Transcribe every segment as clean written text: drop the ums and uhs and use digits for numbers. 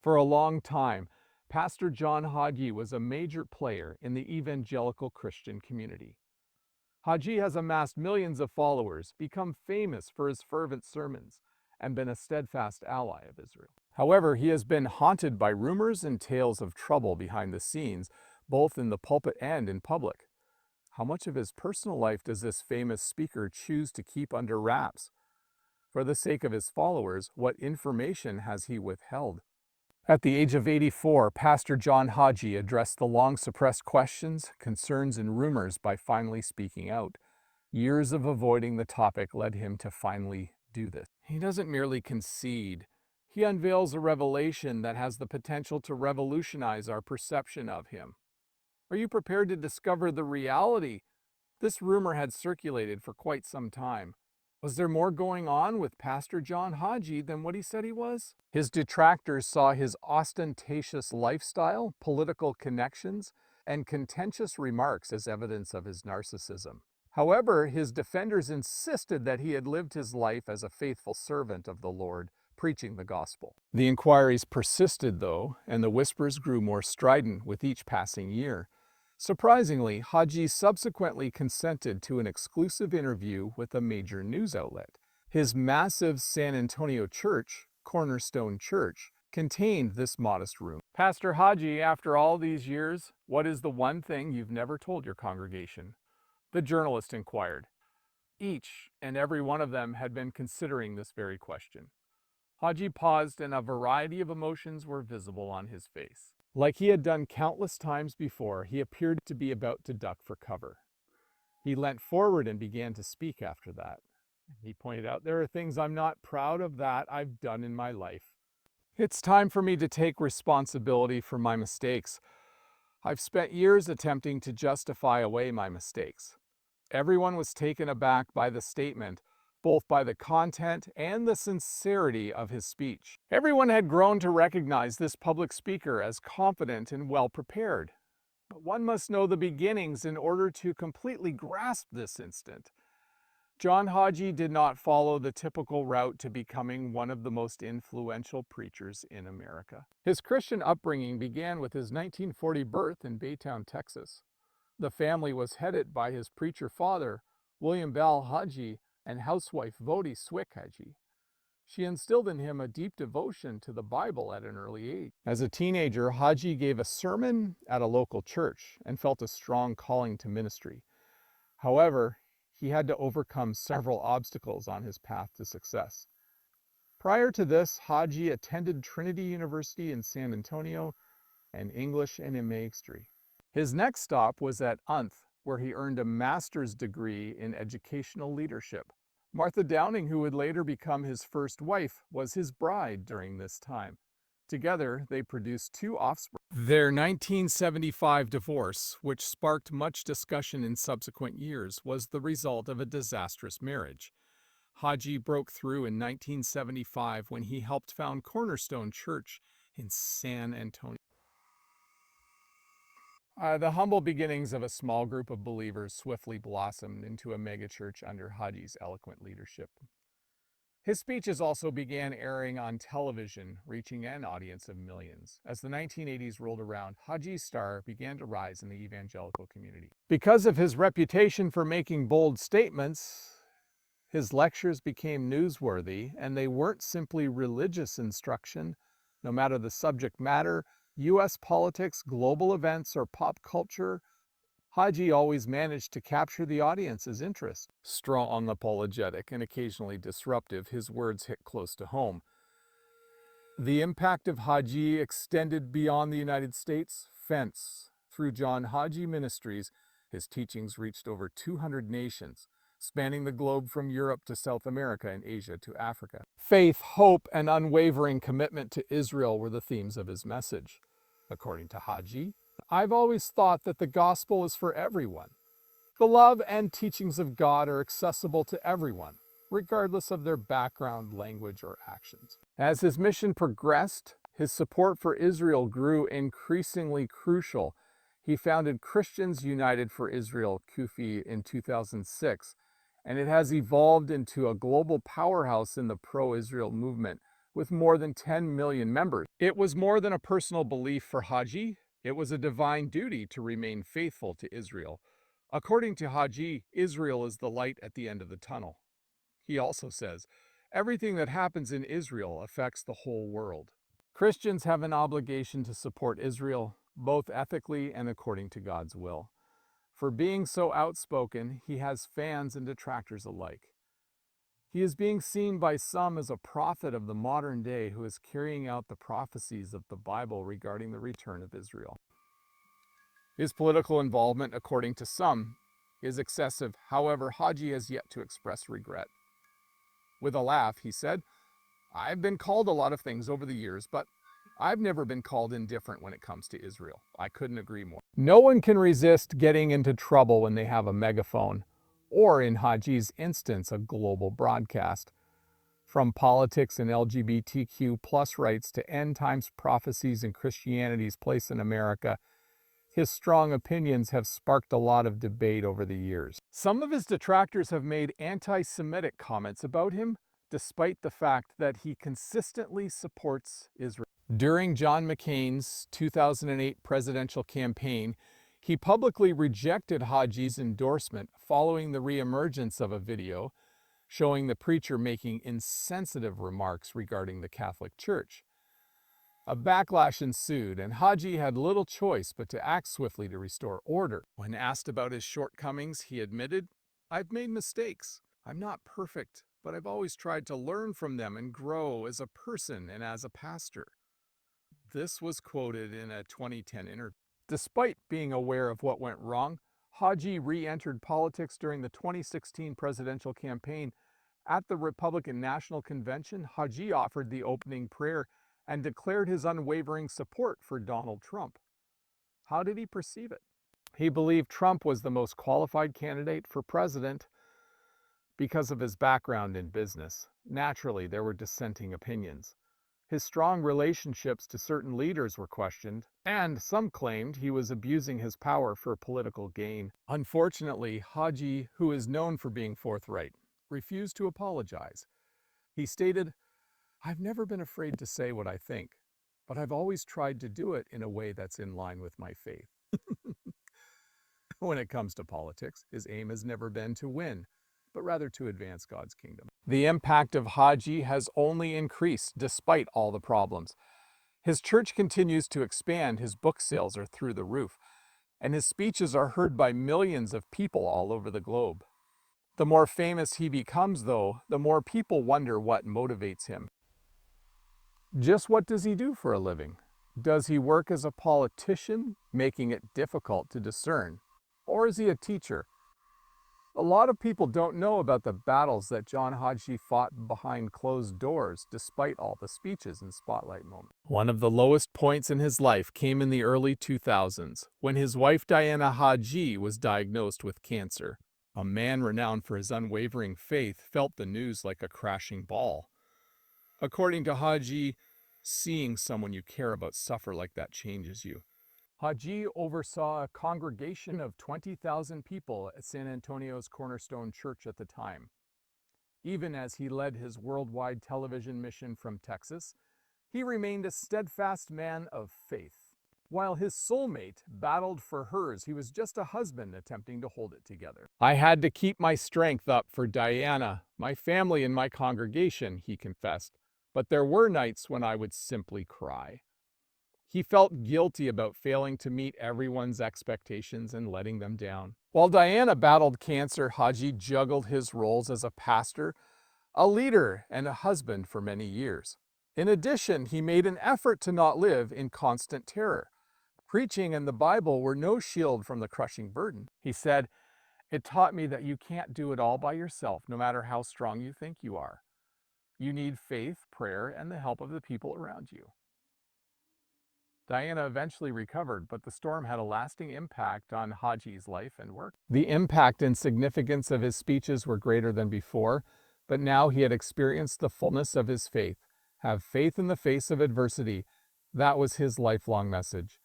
For a long time, Pastor John Hagee was a major player in the Evangelical Christian community. Hagee has amassed millions of followers, become famous for his fervent sermons, and been a steadfast ally of Israel. However, he has been haunted by rumors and tales of trouble behind the scenes, both in the pulpit and in public. How much of his personal life does this famous speaker choose to keep under wraps? For the sake of his followers, what information has he withheld? At the age of 84, Pastor John Hagee addressed the long-suppressed questions, concerns, and rumors by finally speaking out. Years of avoiding the topic led him to finally do this. He doesn't merely concede. He unveils a revelation that has the potential to revolutionize our perception of him. Are you prepared to discover the reality? This rumor had circulated for quite some time. Was there more going on with Pastor John Hagee than what he said he was? His detractors saw his ostentatious lifestyle, political connections, and contentious remarks as evidence of his narcissism. However, his defenders insisted that he had lived his life as a faithful servant of the Lord, preaching the gospel. The inquiries persisted, though, and the whispers grew more strident with each passing year. Surprisingly, Hagee subsequently consented to an exclusive interview with a major news outlet. His massive San Antonio church, Cornerstone Church, contained this modest room. Pastor Hagee, after all these years, what is the one thing you've never told your congregation? The journalist inquired. Each and every one of them had been considering this very question. Hagee paused, and a variety of emotions were visible on his face. Like he had done countless times before, he appeared to be about to duck for cover. He leant forward and began to speak after that. He pointed out, there are things I'm not proud of that I've done in my life. It's time for me to take responsibility for my mistakes. I've spent years attempting to justify away my mistakes. Everyone was taken aback by the statement, both by the content and the sincerity of his speech. Everyone had grown to recognize this public speaker as confident and well-prepared. But one must know the beginnings in order to completely grasp this instant. John Hagee did not follow the typical route to becoming one of the most influential preachers in America. His Christian upbringing began with his 1940 birth in Baytown, Texas. The family was headed by his preacher father, William Bell Hagee, and housewife Vodi Swick Hagee. She instilled in him a deep devotion to the Bible at an early age. As a teenager, Hagee gave a sermon at a local church and felt a strong calling to ministry. However, he had to overcome several obstacles on his path to success. Prior to this, Hagee attended Trinity University in San Antonio and English and MA history. His next stop was at UNF, where he earned a master's degree in educational leadership. Martha Downing, who would later become his first wife, was his bride during this time. Together, they produced two offspring. Their 1975 divorce, which sparked much discussion in subsequent years, was the result of a disastrous marriage. Hagee broke through in 1975 when he helped found Cornerstone Church in San Antonio. The humble beginnings of a small group of believers swiftly blossomed into a megachurch under Hagee's eloquent leadership. His speeches also began airing on television, reaching an audience of millions. As the 1980s rolled around, Hagee's star began to rise in the evangelical community. Because of his reputation for making bold statements, his lectures became newsworthy, and they weren't simply religious instruction. No matter the subject matter, U.S. politics, global events, or pop culture, Hagee always managed to capture the audience's interest. Strong, apologetic, and occasionally disruptive, his words hit close to home. The impact of Hagee extended beyond the United States fence. Through John Hagee Ministries, his teachings reached over 200 nations, spanning the globe from Europe to South America and Asia to Africa. Faith, hope, and unwavering commitment to Israel were the themes of his message. According to Hagee, I've always thought that the gospel is for everyone. The love and teachings of God are accessible to everyone, regardless of their background, language, or actions. As his mission progressed, his support for Israel grew increasingly crucial. He founded Christians United for Israel, CUFI, in 2006, and it has evolved into a global powerhouse in the pro-Israel movement, with more than 10 million members. It was more than a personal belief for Hagee. It was a divine duty to remain faithful to Israel. According to Hagee, Israel is the light at the end of the tunnel. He also says, everything that happens in Israel affects the whole world. Christians have an obligation to support Israel, both ethically and according to God's will. For being so outspoken, he has fans and detractors alike. He is being seen by some as a prophet of the modern day who is carrying out the prophecies of the Bible regarding the return of Israel. His political involvement, according to some, is excessive. However, Hagee has yet to express regret. With a laugh, he said, I've been called a lot of things over the years, but I've never been called indifferent when it comes to Israel. I couldn't agree more. No one can resist getting into trouble when they have a megaphone, or in Hagee's instance, a global broadcast. From politics and LGBTQ plus rights to end times prophecies and Christianity's place in America, his strong opinions have sparked a lot of debate over the years. Some of his detractors have made anti-Semitic comments about him, despite the fact that he consistently supports Israel. During John McCain's 2008 presidential campaign, he publicly rejected Hagee's endorsement following the reemergence of a video showing the preacher making insensitive remarks regarding the Catholic Church. A backlash ensued, and Hagee had little choice but to act swiftly to restore order. When asked about his shortcomings, he admitted, I've made mistakes. I'm not perfect, but I've always tried to learn from them and grow as a person and as a pastor. This was quoted in a 2010 interview. Despite being aware of what went wrong, Hagee re-entered politics during the 2016 presidential campaign. At the Republican National Convention, Hagee offered the opening prayer and declared his unwavering support for Donald Trump. How did he perceive it? He believed Trump was the most qualified candidate for president because of his background in business. Naturally, there were dissenting opinions. His strong relationships to certain leaders were questioned, and some claimed he was abusing his power for political gain. Unfortunately, Hagee, who is known for being forthright, refused to apologize. He stated, I've never been afraid to say what I think, but I've always tried to do it in a way that's in line with my faith. When it comes to politics, his aim has never been to win, but rather to advance God's kingdom. The impact of Hagee has only increased despite all the problems. His church continues to expand, his book sales are through the roof, and his speeches are heard by millions of people all over the globe. The more famous he becomes, though, the more people wonder what motivates him. Just what does he do for a living? Does he work as a politician, making it difficult to discern? Or is he a teacher? A lot of people don't know about the battles that John Hagee fought behind closed doors, despite all the speeches and spotlight moments. One of the lowest points in his life came in the early 2000s, when his wife Diana Hagee was diagnosed with cancer. A man renowned for his unwavering faith felt the news like a crashing ball. According to Hagee, seeing someone you care about suffer like that changes you. Hagee oversaw a congregation of 20,000 people at San Antonio's Cornerstone Church at the time. Even as he led his worldwide television mission from Texas, he remained a steadfast man of faith. While his soulmate battled for hers, he was just a husband attempting to hold it together. I had to keep my strength up for Diana, my family, and my congregation, he confessed, but there were nights when I would simply cry. He felt guilty about failing to meet everyone's expectations and letting them down. While Diana battled cancer, Hagee juggled his roles as a pastor, a leader, and a husband for many years. In addition, he made an effort to not live in constant terror. Preaching and the Bible were no shield from the crushing burden. He said, "It taught me that you can't do it all by yourself, no matter how strong you think you are. You need faith, prayer, and the help of the people around you." Diana eventually recovered, but the storm had a lasting impact on Hagee's life and work. The impact and significance of his speeches were greater than before, but now he had experienced the fullness of his faith. Have faith in the face of adversity. That was his lifelong message.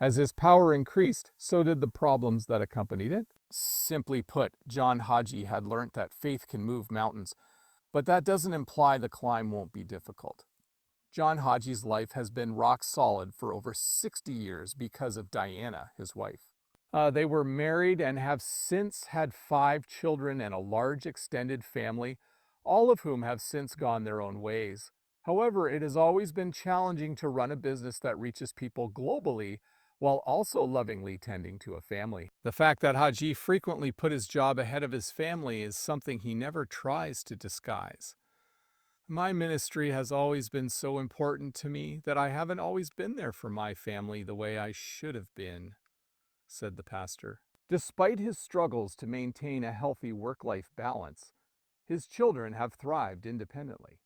As his power increased, so did the problems that accompanied it. Simply put, John Hagee had learnt that faith can move mountains, but that doesn't imply the climb won't be difficult. John Hagee's life has been rock solid for over 60 years because of Diana, his wife. They were married and have since had 5 children and a large extended family, all of whom have since gone their own ways. However, it has always been challenging to run a business that reaches people globally while also lovingly tending to a family. The fact that Hagee frequently put his job ahead of his family is something he never tries to disguise. My ministry has always been so important to me that I haven't always been there for my family the way I should have been, said the pastor. Despite his struggles to maintain a healthy work-life balance, his children have thrived independently.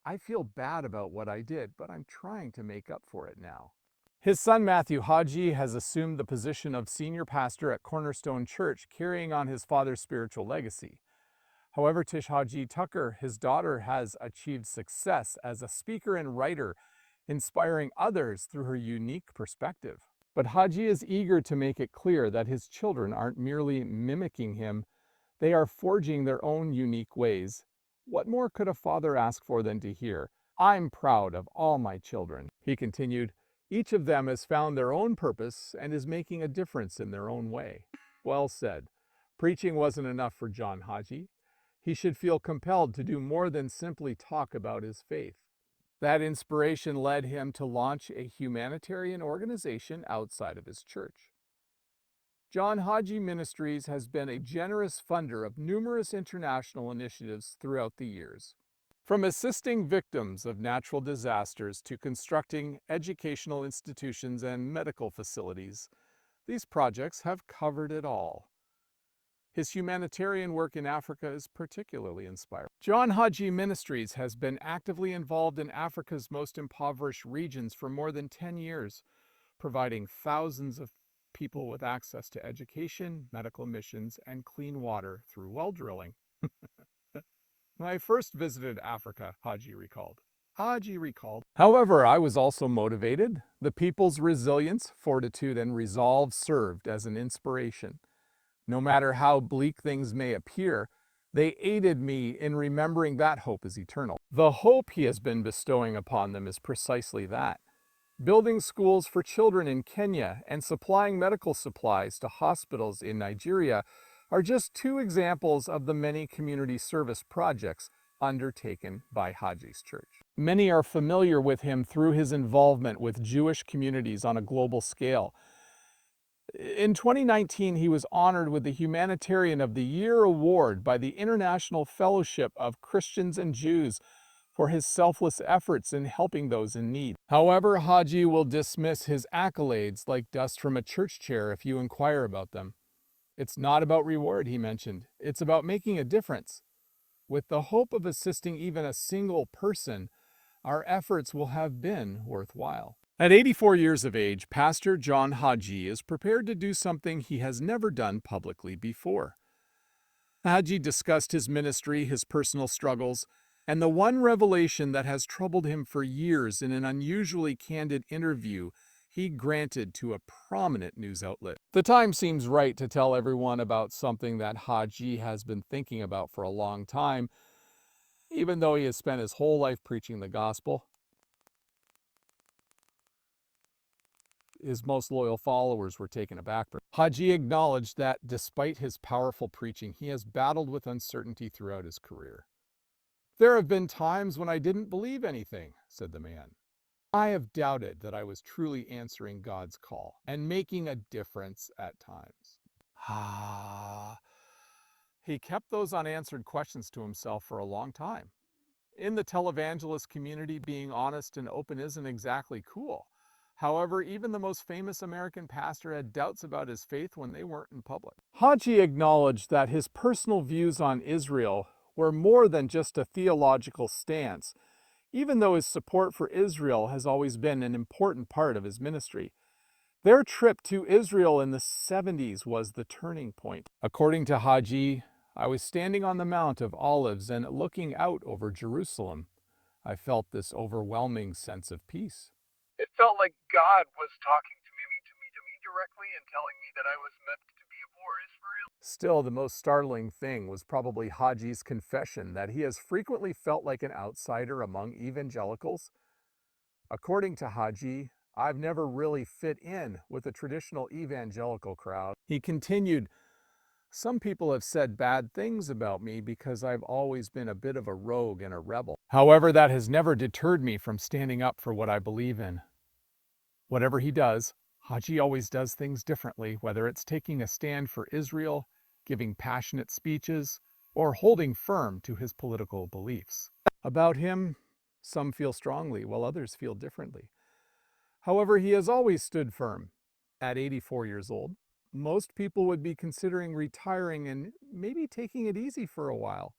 I feel bad about what I did, but I'm trying to make up for it now. His son Matthew Hagee has assumed the position of senior pastor at Cornerstone Church, carrying on his father's spiritual legacy. However, Tish Hagee Tucker, his daughter, has achieved success as a speaker and writer, inspiring others through her unique perspective. But Hagee is eager to make it clear that his children aren't merely mimicking him, they are forging their own unique ways. What more could a father ask for than to hear, "I'm proud of all my children," he continued. Each of them has found their own purpose and is making a difference in their own way. Well said. Preaching wasn't enough for John Hagee. He should feel compelled to do more than simply talk about his faith. That inspiration led him to launch a humanitarian organization outside of his church. John Hagee Ministries has been a generous funder of numerous international initiatives throughout the years. From assisting victims of natural disasters to constructing educational institutions and medical facilities, these projects have covered it all. His humanitarian work in Africa is particularly inspiring. John Hagee Ministries has been actively involved in Africa's most impoverished regions for more than 10 years, providing thousands of people with access to education, medical missions, and clean water through well drilling. When I first visited Africa, Hagee recalled. However, I was also motivated. The people's resilience, fortitude, and resolve served as an inspiration. No matter how bleak things may appear, they aided me in remembering that hope is eternal. The hope he has been bestowing upon them is precisely that. Building schools for children in Kenya and supplying medical supplies to hospitals in Nigeria are just 2 examples of the many community service projects undertaken by Hagee's church. Many are familiar with him through his involvement with Jewish communities on a global scale. In 2019, he was honored with the Humanitarian of the Year award by the International Fellowship of Christians and Jews for his selfless efforts in helping those in need. However, Hagee will dismiss his accolades like dust from a church chair if you inquire about them. It's not about reward, he mentioned. It's about making a difference. With the hope of assisting even a single person, our efforts will have been worthwhile. At 84 years of age, Pastor John Hagee is prepared to do something he has never done publicly before. Hagee discussed his ministry, his personal struggles, and the one revelation that has troubled him for years in an unusually candid interview he granted to a prominent news outlet. The time seems right to tell everyone about something that Hagee has been thinking about for a long time, even though he has spent his whole life preaching the gospel. His most loyal followers were taken aback. Hagee acknowledged that despite his powerful preaching, he has battled with uncertainty throughout his career. "There have been times when I didn't believe anything," said the man. "I have doubted that I was truly answering God's call and making a difference at times." He kept those unanswered questions to himself for a long time. In the televangelist community, being honest and open isn't exactly cool. However, even the most famous American pastor had doubts about his faith when they weren't in public. Hagee acknowledged that his personal views on Israel were more than just a theological stance, even though his support for Israel has always been an important part of his ministry. Their trip to Israel in the 70s was the turning point. According to Hagee, "I was standing on the Mount of Olives and looking out over Jerusalem. I felt this overwhelming sense of peace. It felt like God was talking to me directly and telling me that I was meant to be for Israel." Still, the most startling thing was probably Hagee's confession that he has frequently felt like an outsider among evangelicals. According to Hagee, I've never really fit in with the traditional evangelical crowd. He continued, some people have said bad things about me because I've always been a bit of a rogue and a rebel. However, that has never deterred me from standing up for what I believe in. Whatever he does, Hagee always does things differently, whether it's taking a stand for Israel, giving passionate speeches, or holding firm to his political beliefs. About him, some feel strongly, while others feel differently. However, he has always stood firm. At 84 years old, most people would be considering retiring and maybe taking it easy for a while.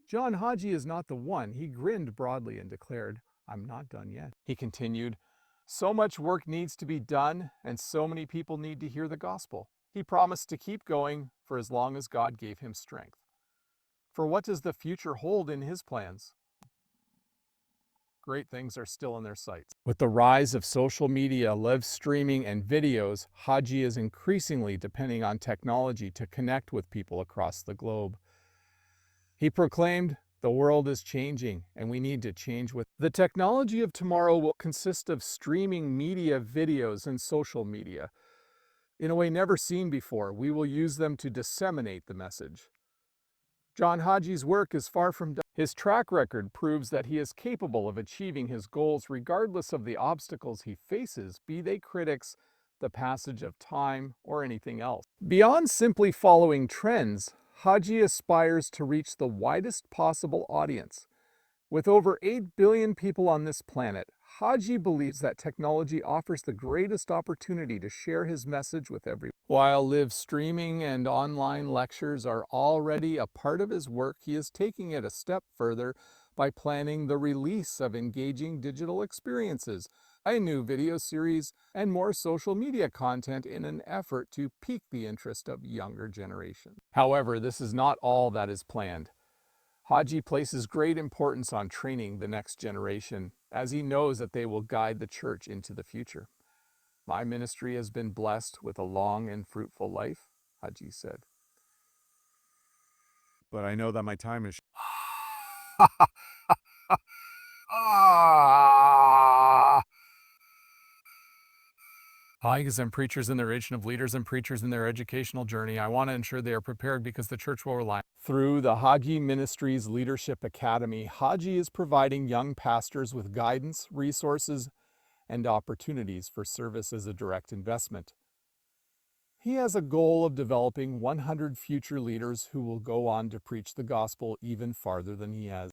John Hagee is not the one. He grinned broadly and declared, "I'm not done yet." He continued, "So much work needs to be done, and so many people need to hear the gospel." He promised to keep going for as long as God gave him strength. For what does the future hold in his plans? Great things are still in their sights. With the rise of social media, live streaming, and videos, Hagee is increasingly depending on technology to connect with people across the globe. He proclaimed, "The world is changing, and we need to change with." The technology of tomorrow will consist of streaming media, videos, and social media. In a way never seen before, we will use them to disseminate the message. John Hagee's work is far from done. His track record proves that he is capable of achieving his goals regardless of the obstacles he faces, be they critics, the passage of time, or anything else. Beyond simply following trends, Hagee aspires to reach the widest possible audience. With over 8 billion people on this planet, Hagee believes that technology offers the greatest opportunity to share his message with everyone. While live streaming and online lectures are already a part of his work, he is taking it a step further by planning the release of engaging digital experiences, a new video series, and more social media content in an effort to pique the interest of younger generations. However, this is not all that is planned. Hagee places great importance on training the next generation, as he knows that they will guide the church into the future. "My ministry has been blessed with a long and fruitful life," Hagee said. "But I know that my time is..." As I'm preachers in the region of leaders and preachers in their educational journey, I want to ensure they are prepared because the church will rely. Through the Hagee Ministries Leadership Academy, Hagee is providing young pastors with guidance, resources, and opportunities for service as a direct investment. He has a goal of developing 100 future leaders who will go on to preach the gospel even farther than he has.